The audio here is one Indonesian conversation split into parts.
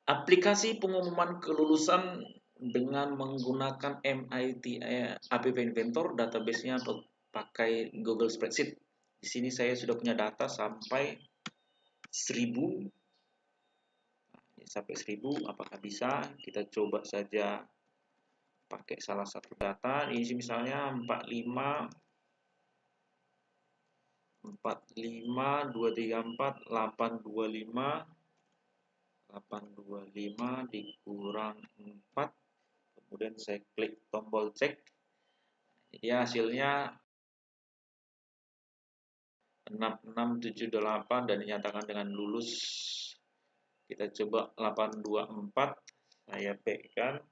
Aplikasi pengumuman kelulusan dengan menggunakan MIT App Inventor, database-nya pakai Google Spreadsheet. Di sini saya sudah punya data sampai 1000. Sampai 1000, apakah bisa? Kita coba saja pakai salah satu data. Ini misalnya 45 234 825 dikurang 4, kemudian saya klik tombol cek. Jadi hasilnya 6678 dan dinyatakan dengan lulus. Kita coba 824, saya backkan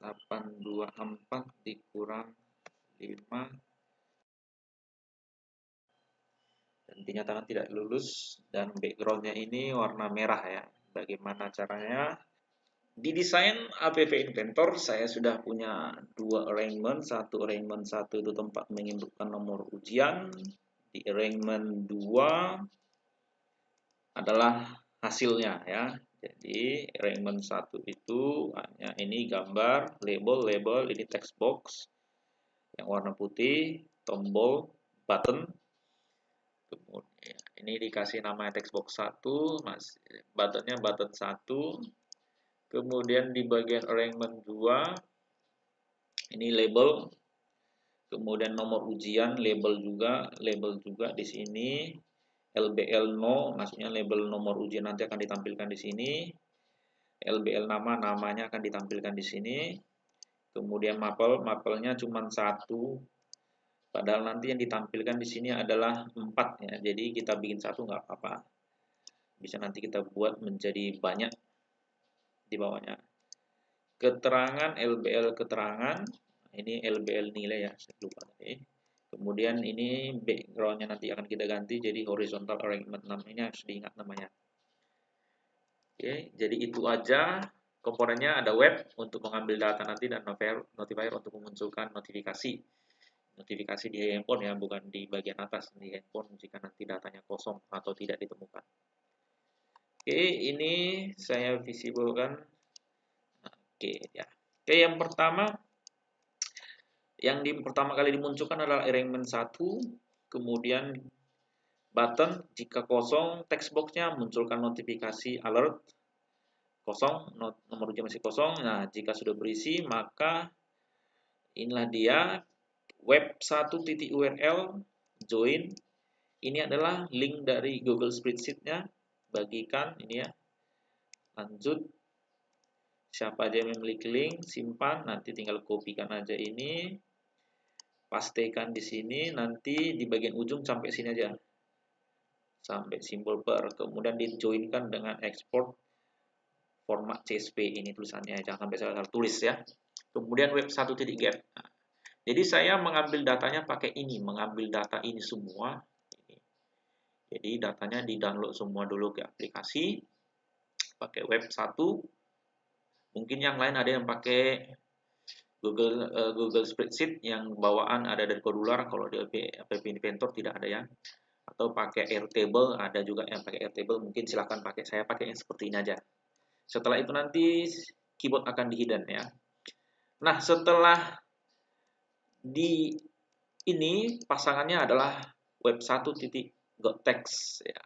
824 dikurang 5 dan dinyatakan tidak lulus, dan backgroundnya ini warna merah ya. Bagaimana caranya? Di desain App Inventor saya sudah punya dua arrangement. Satu arrangement 1 itu tempat menginputkan nomor ujian. Di arrangement 2 adalah hasilnya ya. Jadi arrangement 1 itu hanya ini gambar, label, ini text box yang warna putih, tombol, button. Kemudian ini dikasih nama text box 1, buttonnya button 1. Kemudian di bagian arrangement 2 ini label, kemudian nomor ujian, label juga di sini. LBL no, maksudnya label nomor ujian nanti akan ditampilkan di sini. LBL namanya akan ditampilkan di sini. Kemudian mapelnya cuma 1, padahal nanti yang ditampilkan di sini adalah 4 ya. Jadi kita bikin 1 nggak apa-apa. Bisa nanti kita buat menjadi banyak di bawahnya. Keterangan LBL keterangan, ini LBL nilai ya, saya lupa tadi. Kemudian ini backgroundnya nanti akan kita ganti jadi horizontal arrangement 6, ini harus diingat namanya. Oke, jadi itu aja. Komponennya ada web untuk mengambil data nanti dan notifier untuk memunculkan notifikasi. Notifikasi di handphone ya, bukan di bagian atas di handphone jika nanti datanya kosong atau tidak ditemukan. Oke, ini saya visiblekan. Oke ya. Oke, yang pertama pertama kali dimunculkan adalah arrangement 1, kemudian button jika kosong, text box-nya munculkan notifikasi alert kosong, nomor ujian masih kosong. Nah, jika sudah berisi maka inilah dia web 1.url join. Ini adalah link dari Google Spreadsheet-nya, bagikan ini ya. Lanjut. Siapa aja yang memiliki link, simpan, nanti tinggal kopikan aja ini. Pastekan di sini, nanti di bagian ujung sampai sini aja. Sampai simbol per, kemudian dijoinkan dengan export format CSV, ini tulisannya, jangan sampai salah tulis ya. Kemudian web 1.get. Nah, jadi saya mengambil datanya pakai ini, mengambil data ini semua. Jadi datanya di-download semua dulu ke aplikasi, pakai web 1. Mungkin yang lain ada yang pakai Google Spreadsheet yang bawaan ada dari Kodular, kalau di App Inventor tidak ada ya. Atau pakai Airtable, ada juga yang pakai Airtable, mungkin silahkan pakai, saya pakai yang seperti ini aja. Setelah itu nanti keyboard akan di-hidden ya. Nah, setelah di ini pasangannya adalah web 1.getText ya.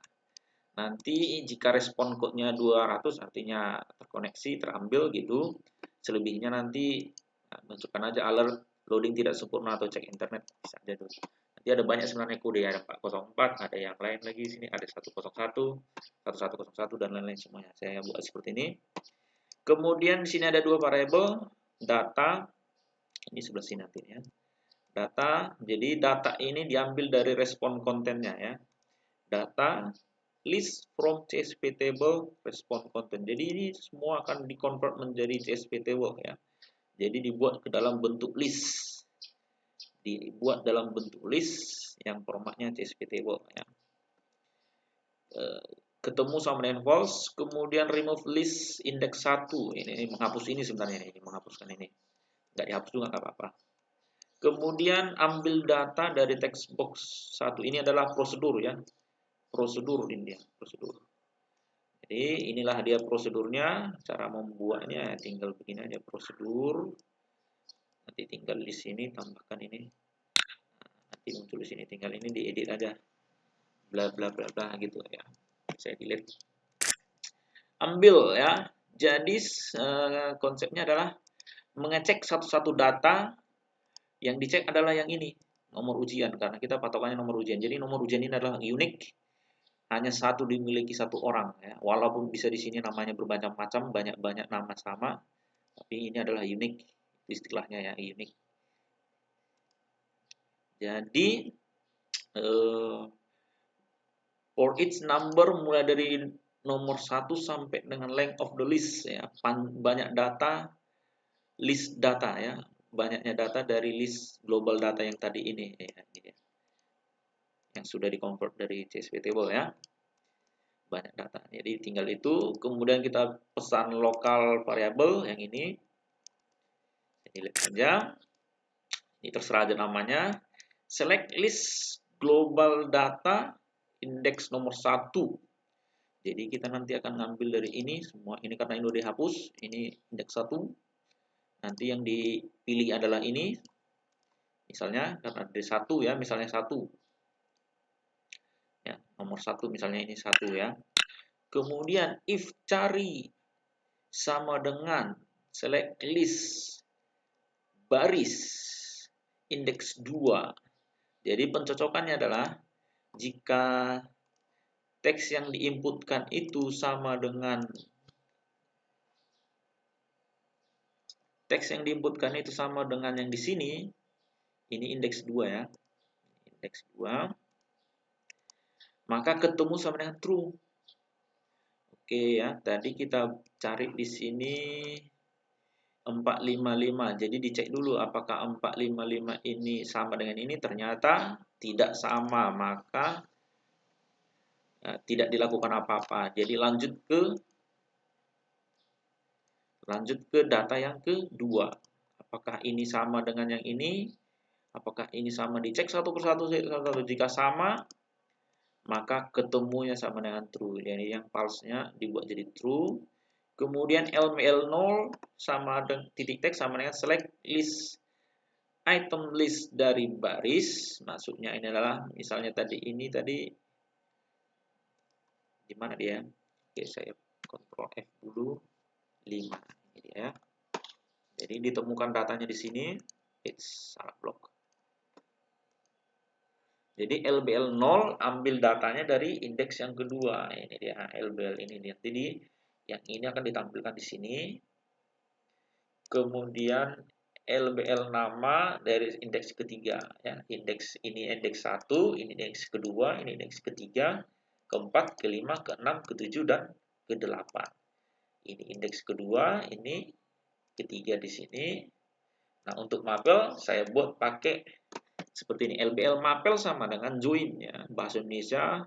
Nanti jika respon code-nya 200 artinya terkoneksi, terambil gitu. Selebihnya nanti masukkan aja alert loading tidak sempurna atau cek internet, bisa aja tuh. Nanti ada banyak sebenarnya kode, ada 404, ada yang lain lagi sini, ada 101, 1101 dan lain-lain semuanya. Saya buat seperti ini. Kemudian di sini ada dua variabel, data, ini sebelah sini nanti ya. Data, jadi data ini diambil dari respon kontennya ya. Data list from CSV table respon content. Jadi ini semua akan di-convert menjadi CSV table ya. Jadi dibuat ke dalam bentuk list. Dibuat dalam bentuk list yang formatnya CSV table ya. Ketemu sama dengan false, kemudian remove list index 1. Ini menghapus ini sebenarnya, ini menghapuskan ini. Enggak dihapus juga enggak apa-apa. Kemudian ambil data dari text box 1. Ini adalah prosedur ya. prosedur ini dia, prosedur. Jadi inilah dia prosedurnya, cara membuatnya tinggal begini aja prosedur. Nanti tinggal di sini tambahkan ini. Nanti muncul di sini, tinggal ini diedit aja. Bla bla bla bla gitu ya. Saya delete. Ambil ya. Jadi konsepnya adalah mengecek satu-satu data, yang dicek adalah yang ini, nomor ujian, karena kita patokannya nomor ujian. Jadi nomor ujian ini adalah unik, hanya satu dimiliki satu orang ya. Walaupun bisa di sini namanya bermacam-macam, banyak-banyak nama sama, tapi ini adalah unik, istilahnya ya, unik. Jadi for each number mulai dari nomor 1 sampai dengan length of the list ya, banyak data, list data ya, banyaknya data dari list global data yang tadi ini ya, yang sudah di-convert dari CSV table ya, banyak data. Jadi tinggal itu, kemudian kita pesan lokal variable yang ini, delete saja. Ini terserah aja namanya. Select list global data index nomor 1. Jadi kita nanti akan ngambil dari ini semua. Ini karena ini udah dihapus, ini indeks 1. Nanti yang dipilih adalah ini. Misalnya karena ada 1 ya, misalnya 1. Ya, nomor 1 misalnya ini 1 ya. Kemudian if cari sama dengan select list baris indeks 2. Jadi pencocokannya adalah jika teks yang diinputkan itu sama dengan yang di sini, ini indeks 2 ya. Indeks 2. Maka ketemu sama dengan true. Oke ya, tadi kita cari di sini 455. Jadi dicek dulu apakah 455 ini sama dengan ini, ternyata tidak sama, maka tidak dilakukan apa-apa. Jadi lanjut ke data yang kedua. Apakah ini sama dengan yang ini? Apakah ini sama? Dicek satu persatu. Jika sama, maka ketemunya sama dengan true. Jadi yang false-nya dibuat jadi true. Kemudian LML0 sama dengan titik teks sama dengan select list item list dari baris. Maksudnya ini adalah misalnya tadi di mana dia? Oke, saya Ctrl F dulu. 5 ini dia ya. Jadi ditemukan datanya di sini. Salah blok. Jadi LBL 0 ambil datanya dari indeks yang kedua. Ini dia LBL ini. Jadi yang ini akan ditampilkan di sini. Kemudian LBL nama dari indeks ketiga ya. Indeks ini indeks 1, ini indeks kedua, ini indeks ketiga, keempat, kelima, keenam, ketujuh dan ke-8. Ini indeks kedua, ini ketiga di sini. Nah, untuk mapel saya buat pakai seperti ini. LBL mapel sama dengan join ya. Bahasa Indonesia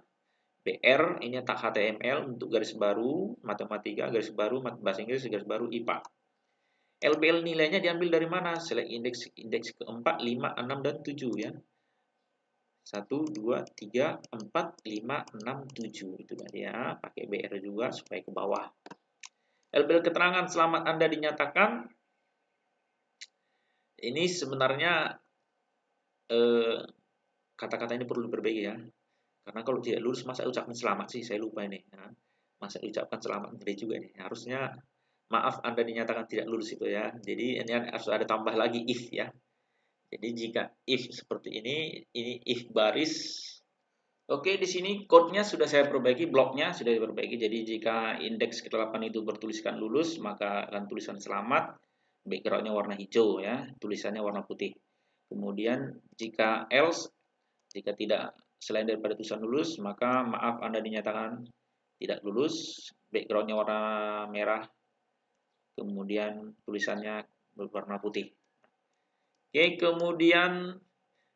BR ini tak HTML untuk garis baru, matematika garis baru, bahasa Inggris garis baru IPA. LBL nilainya diambil dari mana? Select indeks keempat, 5, 6 dan 7 ya. 1 2 3 4 5 6 7 itu tadi ya. Pakai BR juga supaya ke bawah. LBL keterangan selamat Anda dinyatakan. Ini sebenarnya kata-kata ini perlu diperbaiki ya. Karena kalau tidak lulus masa ucapkan selamat sih, saya lupa ini. Ya. Masa ucapkan selamat juga nih. Harusnya maaf Anda dinyatakan tidak lulus itu ya. Jadi ini harus ada tambah lagi if ya. Jadi jika if seperti ini if baris. Oke, di sini code-nya sudah saya perbaiki, bloknya sudah diperbaiki. Jadi jika indeks ke-8 itu bertuliskan lulus, maka akan tulisan selamat. Background-nya warna hijau ya, tulisannya warna putih. Kemudian jika else, jika tidak selain daripada tulisan lulus, maka maaf Anda dinyatakan tidak lulus. Background-nya warna merah. Kemudian tulisannya berwarna putih. Oke, kemudian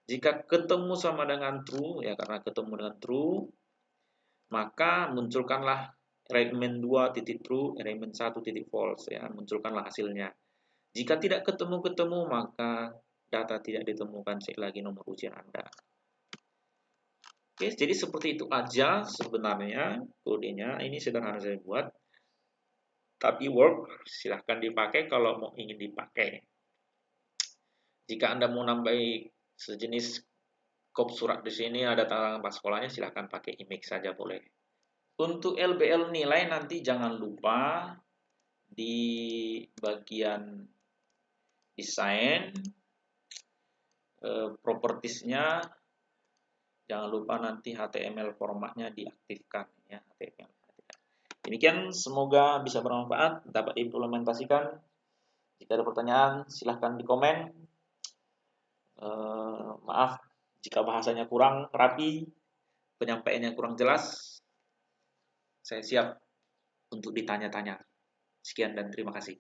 jika ketemu sama dengan true, ya karena ketemu dengan true, maka munculkanlah arrangement 2.true, arrangement 1.false, ya, munculkanlah hasilnya. Jika tidak ketemu-ketemu, maka data tidak ditemukan, cek lagi nomor ujian Anda. Oke, jadi seperti itu aja sebenarnya kodenya. Ini sederhana saya buat. Tapi work silahkan dipakai kalau mau ingin dipakai. Jika Anda mau nambahi sejenis kop surat di sini ada tanggal pas sekolahnya, silahkan pakai image saja boleh. Untuk LBL nilai nanti jangan lupa di bagian desain propertiesnya jangan lupa nanti HTML formatnya diaktifkan ya, HTML. Demikian, semoga bisa bermanfaat, dapat diimplementasikan. Jika ada pertanyaan, silahkan di komen. Maaf jika bahasanya kurang rapi, penyampaiannya kurang jelas. Saya siap untuk ditanya-tanya. Sekian dan terima kasih.